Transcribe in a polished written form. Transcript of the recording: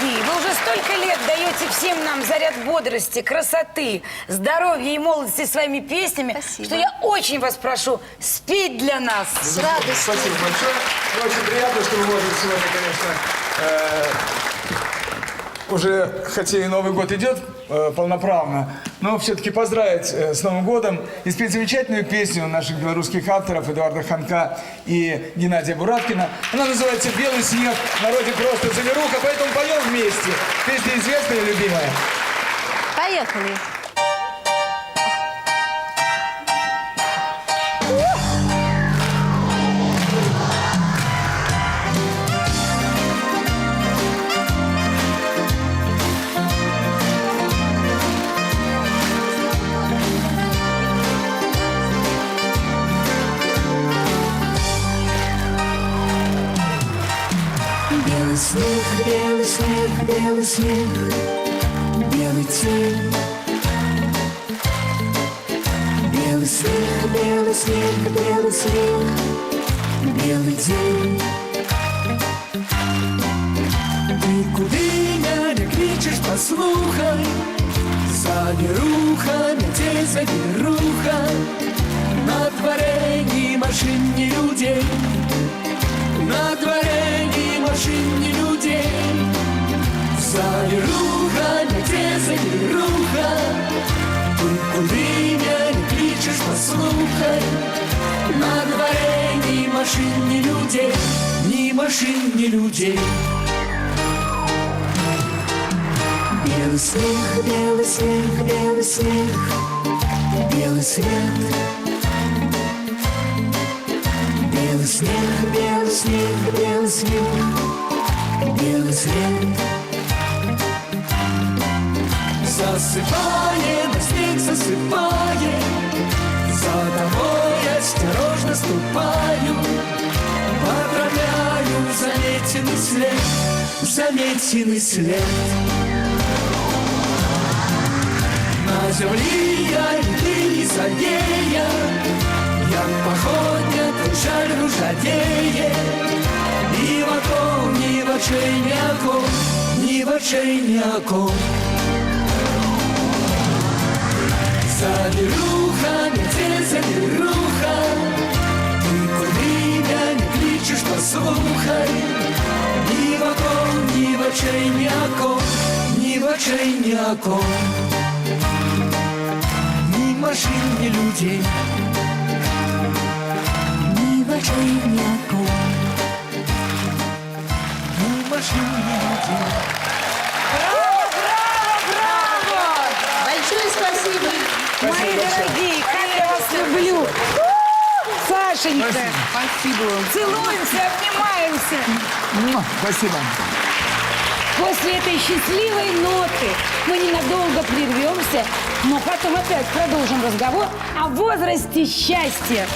дорогие, вы уже столько лет даете всем нам заряд бодрости, красоты, здоровья и молодости своими песнями, Спасибо. что я очень вас прошу спеть для нас. С радостью. Спасибо большое. Мне очень приятно, что вы можете сегодня, конечно, уже, хотя и Новый год идет полноправно, но все-таки поздравить с Новым годом и спеть замечательную песню наших белорусских авторов Эдуарда Ханка и Геннадия Бураткина. Она называется «Белый снег», в народе просто «Заверуха», поэтому поем вместе. Песня известная и любимая. Поехали. Белый снег, белый снег, белый снег, белый тень. Белый снег, белый снег, белый снег, белый день. Ты куды не кричишь, послухай, завіруха, метель, завіруха, на дворе ни машин, ни людей. На дворе ни машин, ни людей. Завіруха, метель, завіруха, ты куды не кричишь, послухай, на дворе ни машин, ни людей, ни машин, ни людей. Белый снег, белый снег, белый снег, белый свет. Белый снег, белый снег, белый снег, белый свет. Засыпает, снег засыпает, за тобой осторожно ступаю, поправляю заметенный след, заметенный след. На земле я не завея, як походня, то жаль ружадеє, ні в оком, ні в очей, ні оком, ні в очей, ні оком. Завіруха, метель, завіруха, ти куди не кричиш, послухай, ні в оком, ні в очей, ні оком, ні в очей, ні оком. Ні машин, ні людей. Ни в очей, ни окон, ни машин, ни людей. Браво, браво, браво! Большое спасибо. Мои дорогие, как я вас люблю! Сашенька, Спасибо. целуемся, обнимаемся. Спасибо. После этой счастливой ноты мы ненадолго прервемся, но потом опять продолжим разговор о возрасте счастья.